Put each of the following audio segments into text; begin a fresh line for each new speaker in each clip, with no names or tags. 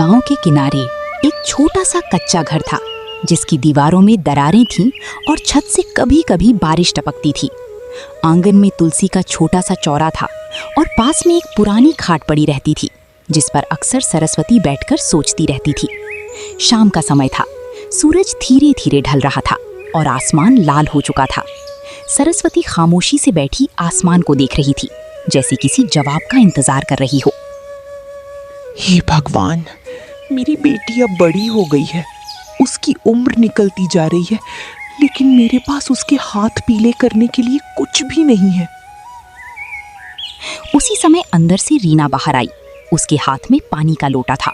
गांव के किनारे एक छोटा सा कच्चा घर था जिसकी दीवारों में दरारें थीं और छत से कभी कभी बारिश टपकती थी। आंगन में तुलसी का छोटा सा चौरा था और पास में एक पुरानी खाट पड़ी रहती थी जिस पर अक्सर सरस्वती बैठकर सोचती रहती थी। शाम का समय था, सूरज धीरे धीरे ढल रहा था और आसमान लाल हो चुका था। सरस्वती खामोशी से बैठी आसमान को देख रही थी, जैसे किसी जवाब का इंतजार कर रही हो।
हे भगवान, मेरी बेटी अब बड़ी हो गई है, उसकी उम्र निकलती जा रही है, लेकिन मेरे पास उसके हाथ पीले करने के लिए कुछ भी नहीं है।
उसी समय अंदर से रीना बाहर आई। उसके हाथ में पानी का लोटा था।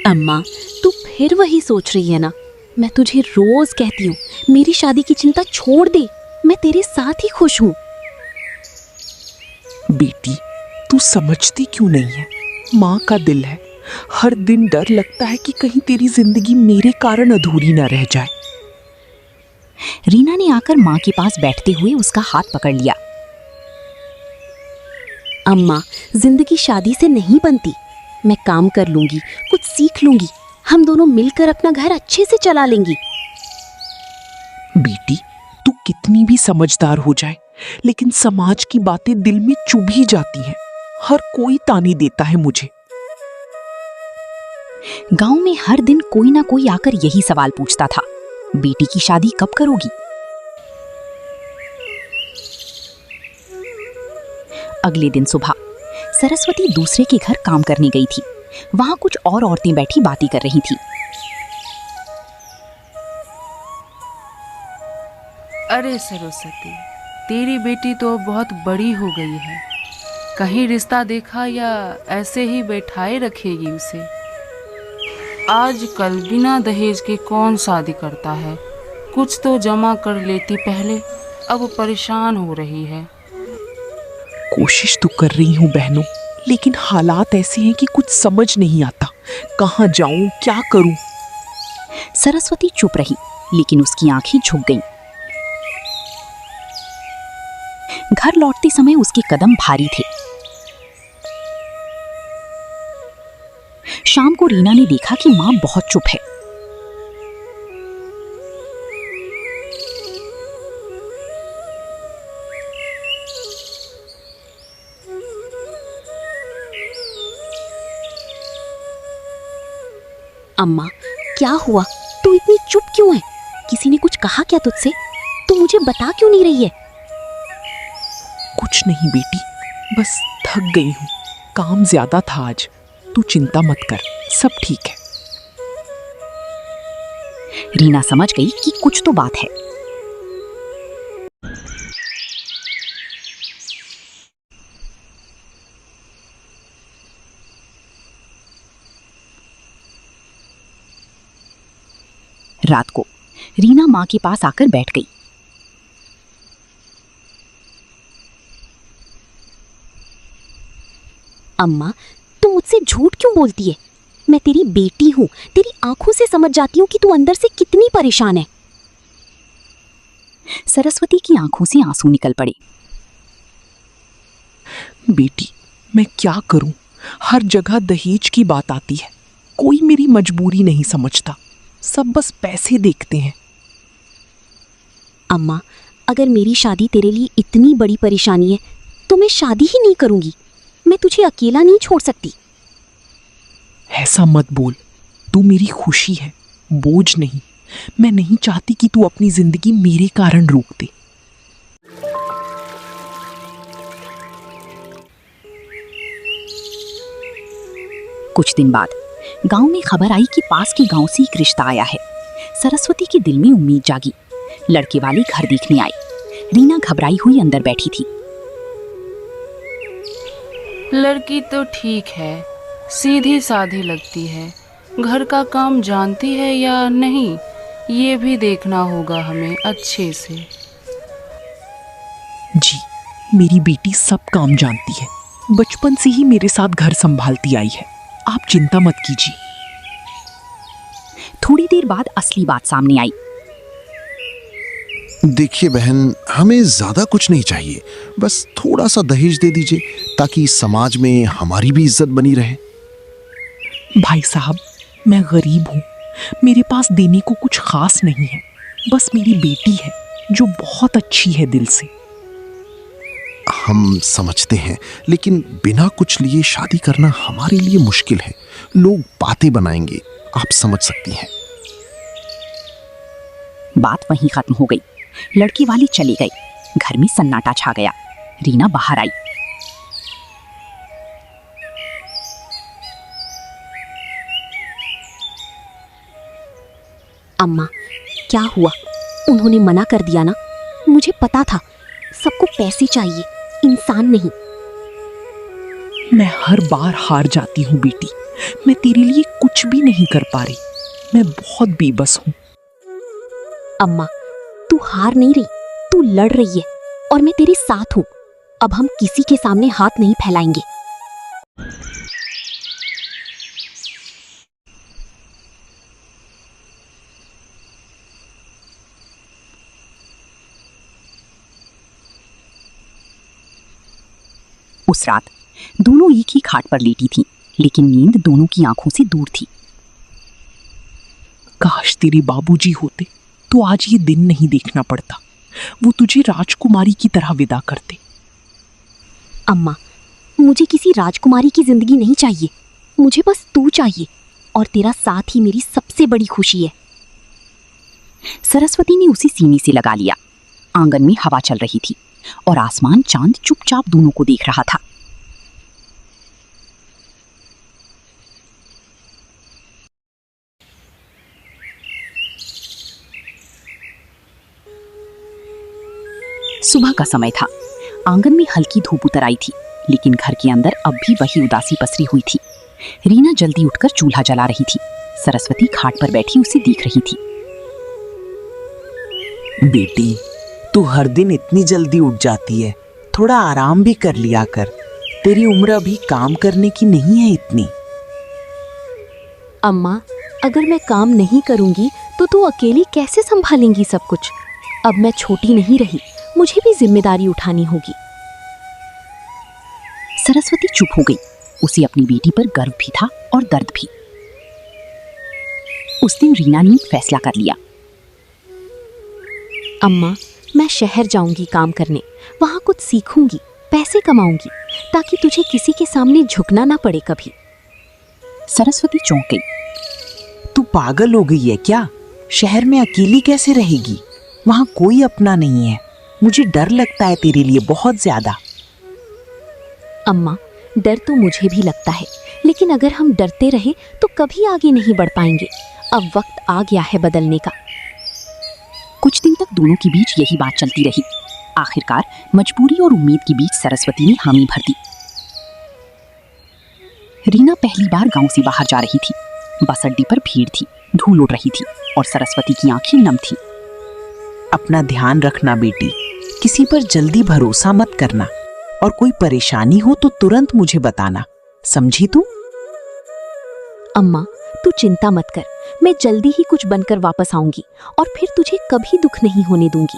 अम्मा, तू फिर वही सोच रही है ना? मैं तुझे रोज कहती हूँ मेरी शादी की चिंता छोड़ दे, मैं तेरे साथ ही खुश हूँ।
बेटी, तू समझती क्यों नहीं है? माँ का दिल है, हर दिन डर लगता है कि कहीं तेरी जिंदगी मेरे कारण अधूरी न रह जाए।
रीना ने आकर माँ के पास बैठते हुए उसका हाथ पकड़ लिया।
अम्मा, जिंदगी शादी से नहीं बनती। मैं काम कर लूंगी, कुछ सीख लूंगी, हम दोनों मिलकर अपना घर अच्छे से चला लेंगी।
बेटी, तू कितनी भी समझदार हो जाए, लेकिन समाज की बातें दिल में चुभ ही जाती हैं। हर कोई ताने देता है मुझे।
गांव में हर दिन कोई ना कोई आकर यही सवाल पूछता था, बेटी की शादी कब करोगी? अगले दिन सुबह सरस्वती दूसरे के घर काम करने गई थी। वहां कुछ और औरतें बैठी बातें कर रही थी।
अरे सरस्वती, तेरी बेटी तो बहुत बड़ी हो गई है। कहीं रिश्ता देखा या ऐसे ही बैठाए रखेगी उसे? आजकल बिना दहेज के कौन शादी करता है? कुछ तो जमा कर लेती पहले, अब परेशान हो रही है।
कोशिश तो कर रही हूँ बहनों, लेकिन हालात ऐसे हैं कि कुछ समझ नहीं आता। कहाँ जाऊं, क्या करूं?
सरस्वती चुप रही, लेकिन उसकी आंखें झुक गईं। घर लौटते समय उसके कदम भारी थे। शाम को रीना ने देखा कि मां बहुत चुप है।
अम्मा, क्या हुआ? तू इतनी चुप क्यों है? किसी ने कुछ कहा क्या तुझसे? तू मुझे बता क्यों नहीं रही है?
कुछ नहीं बेटी, बस थक गई हूँ। काम ज्यादा था आज। तू चिंता मत कर, सब ठीक है।
रीना समझ गई कि कुछ तो बात है। रात को रीना मां के पास आकर बैठ गई।
अम्मा, तू मुझसे झूठ क्यों बोलती है? मैं तेरी बेटी हूँ, तेरी आंखों से समझ जाती हूँ कि तू अंदर से कितनी परेशान है।
सरस्वती की आंखों से आंसू निकल पड़े।
बेटी, मैं क्या करूं? हर जगह दहेज की बात आती है। कोई मेरी मजबूरी नहीं समझता, सब बस पैसे देखते हैं।
अम्मा, अगर मेरी शादी तेरे लिए इतनी बड़ी परेशानी है तो मैं शादी ही नहीं करूंगी। मैं तुझे अकेला नहीं छोड़ सकती।
ऐसा मत बोल, तू मेरी खुशी है, बोझ नहीं। मैं नहीं चाहती कि तू अपनी जिंदगी मेरे कारण रोक दे।
कुछ दिन बाद गांव में खबर आई कि पास के गांव से एक रिश्ता आया है। सरस्वती के दिल में उम्मीद जागी। लड़के वाले घर देखने आई। रीना घबराई हुई अंदर बैठी थी।
लड़की तो ठीक है, सीधी साधी लगती है। घर का काम जानती है या नहीं, ये भी देखना होगा हमें अच्छे से।
जी, मेरी बेटी सब काम जानती है। बचपन से ही मेरे साथ घर संभालती आई है। आप चिंता मत कीजिए।
थोड़ी देर बाद असली बात सामने आई।
देखिए बहन, हमें ज्यादा कुछ नहीं चाहिए, बस थोड़ा सा दहेज दे दीजिए ताकि समाज में हमारी भी इज्जत बनी रहे।
भाई साहब, मैं गरीब हूँ, मेरे पास देने को कुछ खास नहीं है। बस मेरी बेटी है जो बहुत अच्छी है दिल से।
हम समझते हैं, लेकिन बिना कुछ लिए शादी करना हमारे लिए मुश्किल है। लोग बातें बनाएंगे, आप समझ सकती हैं।
बात वहीं खत्म हो गई। लड़की वाली चली गई। घर में सन्नाटा छा गया। रीना बाहर आई।
अम्मा, क्या हुआ? उन्होंने मना कर दिया ना? मुझे पता था सबको पैसे चाहिए, इंसान नहीं।
मैं हर बार हार जाती हूँ बेटी। मैं तेरे लिए कुछ भी नहीं कर पा रही। मैं बहुत बेबस हूँ।
अम्मा, तू हार नहीं रही, तू लड़ रही है और मैं तेरे साथ हूँ। अब हम किसी के सामने हाथ नहीं फैलाएंगे।
उस रात दोनों एक ही खाट पर लेटी थीं, लेकिन नींद दोनों की आंखों से दूर थी।
काश तेरे बाबूजी होते तो आज ये दिन नहीं देखना पड़ता। वो तुझे राजकुमारी की तरह विदा करते।
अम्मा, मुझे किसी राजकुमारी की जिंदगी नहीं चाहिए। मुझे बस तू चाहिए और तेरा साथ ही मेरी सबसे बड़ी खुशी है।
सरस्वती ने उसे सीने से लगा लिया। आंगन में हवा चल रही थी और आसमान चांद चुपचाप दोनों को देख रहा था। सुबह का समय था। आंगन में हल्की धूप उतर आई थी, लेकिन घर के अंदर अब भी वही उदासी पसरी हुई थी। रीना जल्दी उठकर चूल्हा जला रही थी। सरस्वती खाट पर बैठी उसे देख रही थी।
बेटी, तू हर दिन इतनी जल्दी उठ जाती है, थोड़ा आराम भी कर लिया कर। तेरी उम्र अभी काम करने की नहीं है इतनी।
अम्मा, अगर मैं काम नहीं करूंगी तो तू अकेली कैसे संभालेंगी सब कुछ? अब मैं छोटी नहीं रही, मुझे भी जिम्मेदारी उठानी होगी।
सरस्वती चुप हो गई। उसे अपनी बेटी पर गर्व भी था और दर्द भी। उस दिन रीना ने एक फैसला कर लिया।
अम्मा, मैं शहर जाऊंगी काम करने, वहां कुछ सीखूंगी, पैसे कमाऊंगी, ताकि तुझे किसी के सामने झुकना ना पड़े कभी।
सरस्वती चौंक गई।
तू पागल हो गई है क्या? शहर में अकेली कैसे रहेगी? वहां कोई अपना नहीं है। मुझे डर लगता है तेरे लिए बहुत ज्यादा।
अम्मा, डर तो मुझे भी लगता है, लेकिन अगर हम डरते रहे तो कभी आगे नहीं बढ़ पाएंगे। अब वक्त आ गया है बदलने का।
कुछ दिन तक दोनों के बीच यही बात चलती रही। आखिरकार मजबूरी और उम्मीद के बीच सरस्वती ने हामी भर दी। रीना पहली बार गांव से बाहर जा रही थी। बस अड्डे पर भीड़ थी, धूल उड़ रही थी और सरस्वती की आंखें नम थी।
अपना ध्यान रखना बेटी, किसी पर जल्दी भरोसा मत करना, और कोई परेशानी हो तो तुरंत मुझे बताना, समझी तू?
अम्मा, तू चिंता मत कर, मैं जल्दी ही कुछ बनकर वापस आऊंगी और फिर तुझे कभी दुख नहीं होने दूंगी।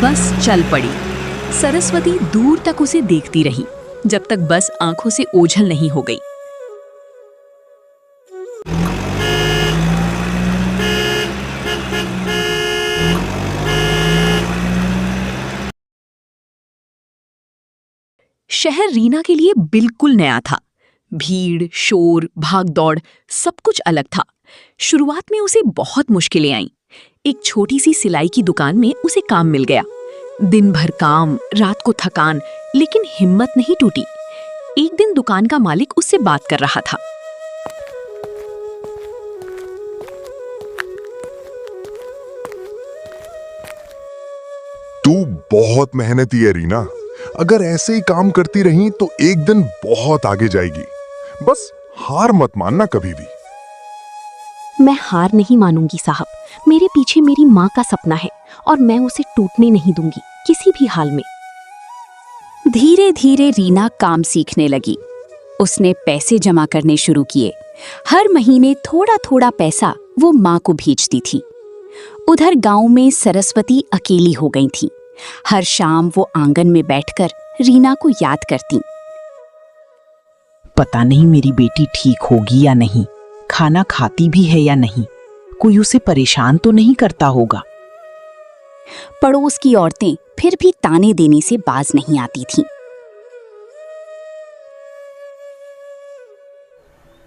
बस चल पड़ी। सरस्वती दूर तक उसे देखती रही, जब तक बस आंखों से ओझल नहीं हो गई। शहर रीना के लिए बिल्कुल नया था। भीड़, शोर, भागदौड़, सब कुछ अलग था। शुरुआत में उसे बहुत मुश्किलें आईं। एक छोटी सी सिलाई की दुकान में उसे काम मिल गया। दिन भर काम, रात को थकान, लेकिन हिम्मत नहीं टूटी। एक दिन दुकान का मालिक उससे बात कर रहा था।
तू बहुत मेहनती है रीना। अगर ऐसे ही काम करती रही तो एक दिन बहुत आगे जाएगी। बस हार मत मानना कभी भी।
मैं हार नहीं मानूंगी साहब। मेरे पीछे मेरी माँ का सपना है और मैं उसे टूटने नहीं दूंगी किसी भी हाल में।
धीरे धीरे रीना काम सीखने लगी। उसने पैसे जमा करने शुरू किए। हर महीने थोड़ा थोड़ा पैसा वो माँ को भेजती थी। उधर गांव में सरस्वती अकेली हो गई थी। हर शाम वो आंगन में बैठकर रीना को याद करती।
पता नहीं मेरी बेटी ठीक होगी या नहीं, खाना खाती भी है या नहीं, कोई उसे परेशान तो नहीं करता होगा।
पड़ोस की औरतें फिर भी ताने देने से बाज नहीं आती थीं।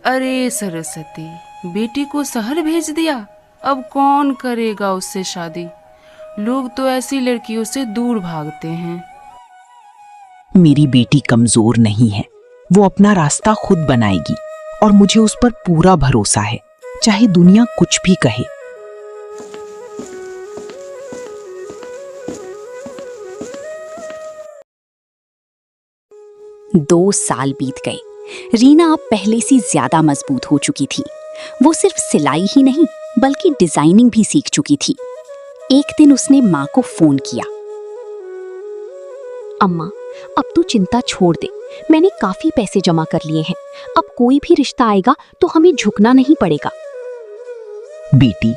अरे सरस्वती, बेटी को शहर भेज दिया, अब कौन करेगा उससे शादी? लोग तो ऐसी लड़कियों से दूर भागते हैं।
मेरी बेटी कमजोर नहीं है, वो अपना रास्ता खुद बनाएगी और मुझे उस पर पूरा भरोसा है, चाहे दुनिया कुछ भी कहे।
दो साल बीत गए। रीना अब पहले से ज्यादा मजबूत हो चुकी थी। वो सिर्फ सिलाई ही नहीं बल्कि डिजाइनिंग भी सीख चुकी थी। एक दिन उसने माँ को फोन किया।
अम्मा, अब तू चिंता छोड़ दे, मैंने काफी पैसे जमा कर लिए हैं। अब कोई भी रिश्ता आएगा तो हमें झुकना नहीं पड़ेगा।
बेटी,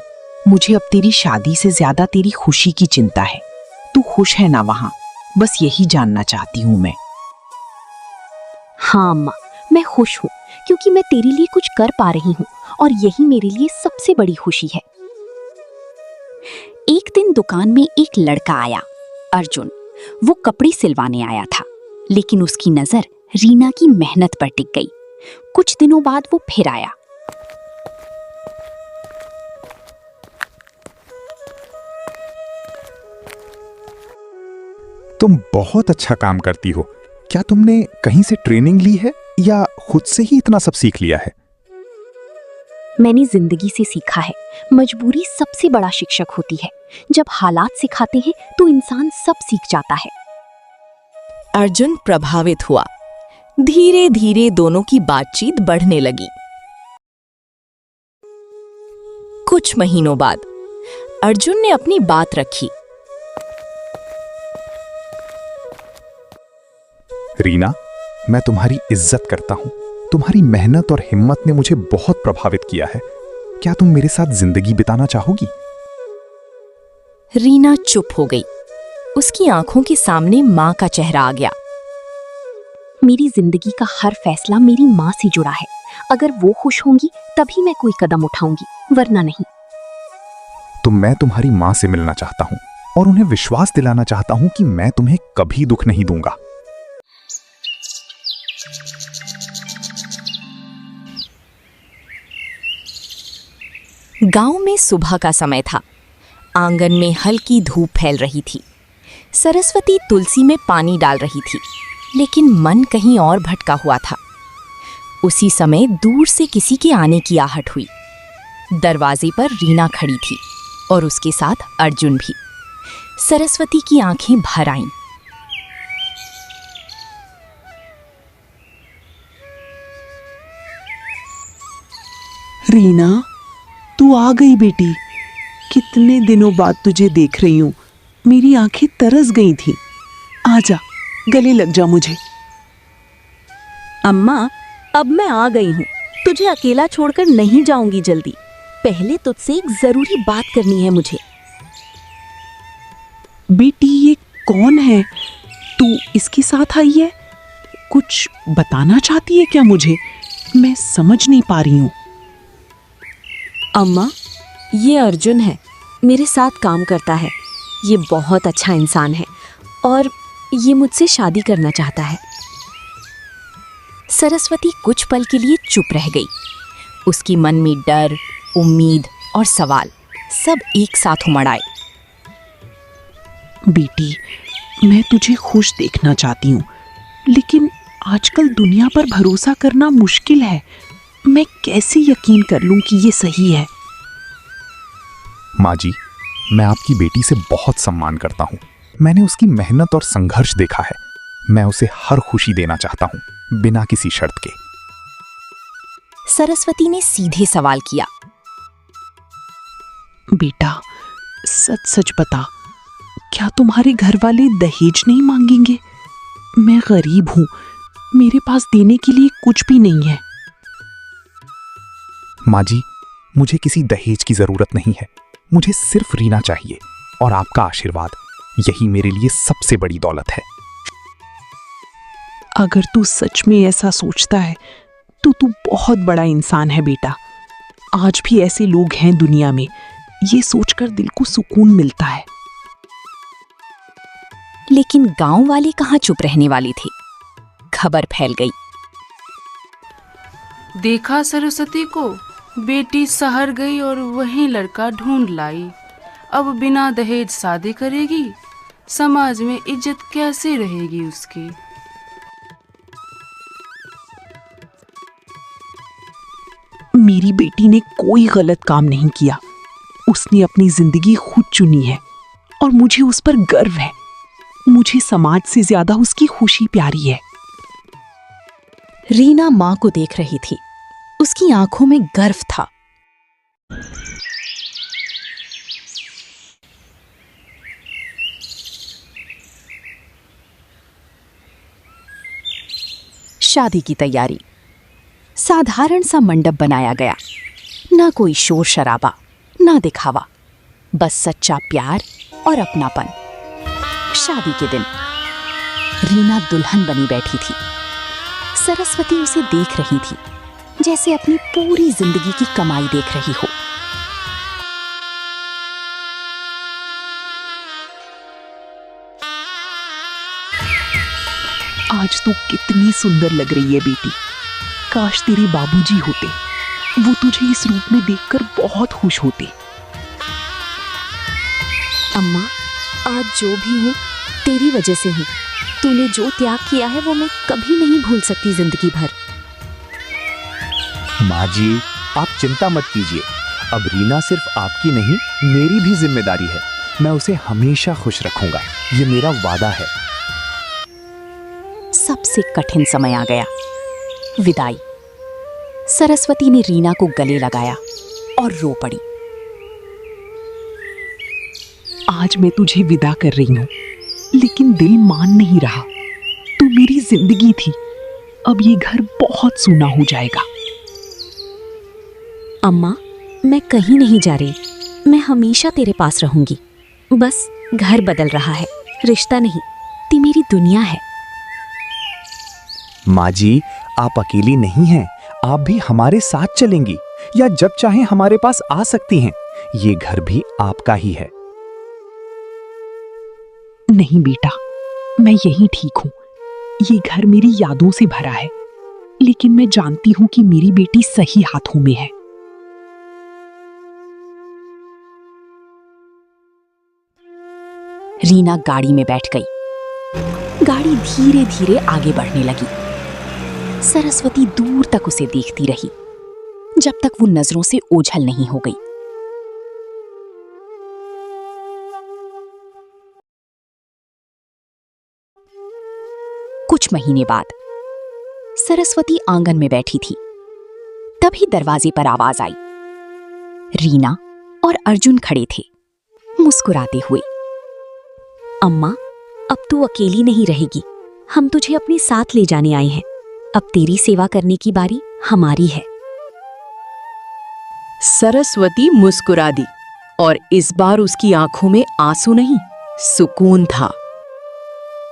मुझे अब तेरी शादी से ज्यादा तेरी खुशी की चिंता है। तू खुश है ना वहां? बस यही जानना चाहती हूँ मैं।
हाँ अम्मा, मैं खुश हूँ क्योंकि मैं तेरे लिए कुछ कर पा रही हूँ और यही मेरे लिए सबसे बड़ी खुशी है।
एक दिन दुकान में एक लड़का आया, अर्जुन। वो कपड़े सिलवाने आया था, लेकिन उसकी नजर रीना की मेहनत पर टिक गई। कुछ दिनों बाद वो फिर आया।
तुम बहुत अच्छा काम करती हो। क्या तुमने कहीं से ट्रेनिंग ली है या खुद से ही इतना सब सीख लिया है?
मैंने जिंदगी से सीखा है, मजबूरी सबसे बड़ा शिक्षक होती है। जब हालात सिखाते हैं तो इंसान सब सीख जाता है।
अर्जुन प्रभावित हुआ। धीरे धीरे दोनों की बातचीत बढ़ने लगी। कुछ महीनों बाद अर्जुन ने अपनी बात रखी।
रीना, मैं तुम्हारी इज्जत करता हूं। तुम्हारी मेहनत और हिम्मत ने मुझे बहुत प्रभावित किया है। क्या तुम मेरे साथ जिंदगी बिताना चाहोगी?
रीना चुप हो गई। उसकी आंखों के सामने माँ का चेहरा आ गया।
मेरी जिंदगी का हर फैसला मेरी माँ से जुड़ा है। अगर वो खुश होंगी तभी मैं कोई कदम उठाऊंगी, वरना नहीं।
तो मैं तुम्हारी माँ से मिलना चाहता हूं और उन्हें विश्वास दिलाना चाहता हूं कि मैं तुम्हें कभी दुख नहीं दूंगा।
गांव में सुबह का समय था। आंगन में हल्की धूप फैल रही थी। सरस्वती तुलसी में पानी डाल रही थी, लेकिन मन कहीं और भटका हुआ था। उसी समय दूर से किसी के आने की आहट हुई। दरवाजे पर रीना खड़ी थी और उसके साथ अर्जुन भी। सरस्वती की आंखें भर आईं।
रीना, तू आ गई बेटी। कितने दिनों बाद तुझे देख रही हूँ। मेरी आंखें तरस गई थी। आजा, गले लग जा मुझे।
अम्मा, अब मैं आ गई हूँ। तुझे अकेला छोड़कर नहीं जाऊंगी जल्दी। पहले तुझसे एक जरूरी बात करनी है मुझे।
बेटी, ये कौन है? तू इसके साथ आई है? कुछ बताना चाहती है क्या मुझे? मैं समझ नहीं पा रही हूँ।
अम्मा, ये अर्जुन है, मेरे साथ काम करता है। ये बहुत अच्छा इंसान है और ये मुझसे शादी करना चाहता है। सरस्वती कुछ पल के लिए चुप रह गई। उसकी मन में डर, उम्मीद और सवाल सब एक साथ उमड़ आए।
बेटी, मैं तुझे खुश देखना चाहती हूँ, लेकिन आजकल दुनिया पर भरोसा करना मुश्किल है। मैं कैसे यकीन कर लूं कि ये सही है?
माँ जी, मैं आपकी बेटी से बहुत सम्मान करता हूँ। मैंने उसकी मेहनत और संघर्ष देखा है। मैं उसे हर खुशी देना चाहता हूँ, बिना किसी शर्त के।
सरस्वती ने सीधे सवाल किया।
बेटा, सच सच बता, क्या तुम्हारे घर वाले दहेज नहीं मांगेंगे? मैं गरीब हूँ, मेरे पास देने के लिए कुछ भी नहीं है।
माँ जी, मुझे किसी दहेज की जरूरत नहीं है। मुझे सिर्फ रीना चाहिए और आपका आशीर्वाद, यही मेरे लिए सबसे बड़ी दौलत है।
अगर तू सच में ऐसा सोचता है तो तू बहुत बड़ा इंसान है बेटा। आज भी ऐसे लोग हैं दुनिया में, ये सोचकर दिल को सुकून मिलता है।
लेकिन गांव वाले कहाँ चुप रहने वाले थे। खबर फैल गई।
देखा सरस्वती को, बेटी शहर गई और वही लड़का ढूंढ लाई। अब बिना दहेज शादी करेगी, समाज में इज्जत कैसे रहेगी उसकी।
मेरी बेटी ने कोई गलत काम नहीं किया। उसने अपनी जिंदगी खुद चुनी है और मुझे उस पर गर्व है। मुझे समाज से ज्यादा उसकी खुशी प्यारी है।
रीना माँ को देख रही थी। उसकी आंखों में गर्व था। शादी की तैयारी। साधारण सा मंडप बनाया गया। ना कोई शोर शराबा, ना दिखावा, बस सच्चा प्यार और अपनापन। शादी के दिन रीना दुल्हन बनी बैठी थी। सरस्वती उसे देख रही थी, जैसे अपनी पूरी जिंदगी की कमाई देख रही हो।
आज तू कितनी सुंदर लग रही है बेटी। काश तेरे बाबूजी होते, वो तुझे इस रूप में देखकर बहुत खुश होते।
अम्मा, आज जो भी हूँ तेरी वजह से हूँ। तूने जो त्याग किया है वो मैं कभी नहीं भूल सकती जिंदगी भर।
माँ जी, आप चिंता मत कीजिए। अब रीना सिर्फ आपकी नहीं, मेरी भी जिम्मेदारी है। मैं उसे हमेशा खुश रखूंगा, ये मेरा वादा है।
सबसे कठिन समय आ गया। विदाई। सरस्वती ने रीना को गले लगाया और रो पड़ी।
आज मैं तुझे विदा कर रही हूँ, लेकिन दिल मान नहीं रहा। तू मेरी जिंदगी थी, अब ये घर बहुत सूना हो जाएगा।
अम्मा, मैं कहीं नहीं जा रही। मैं हमेशा तेरे पास रहूंगी। बस घर बदल रहा है, रिश्ता नहीं। ती मेरी दुनिया है।
माँ जी, आप अकेली नहीं हैं। आप भी हमारे साथ चलेंगी, या जब चाहें हमारे पास आ सकती हैं। ये घर भी आपका ही है।
नहीं बेटा, मैं यही ठीक हूँ। ये घर मेरी यादों से भरा है, लेकिन मैं जानती हूँ कि मेरी बेटी सही हाथों में है।
रीना गाड़ी में बैठ गई। गाड़ी धीरे धीरे आगे बढ़ने लगी। सरस्वती दूर तक उसे देखती रही, जब तक वो नजरों से ओझल नहीं हो गई। कुछ महीने बाद सरस्वती आंगन में बैठी थी। तभी दरवाजे पर आवाज आई। रीना और अर्जुन खड़े थे, मुस्कुराते हुए।
अम्मा, अब तू अकेली नहीं रहेगी। हम तुझे अपने साथ ले जाने आए हैं। अब तेरी सेवा करने की बारी हमारी है।
सरस्वती मुस्कुरा दी और इस बार उसकी आंखों में आंसू नहीं, सुकून था।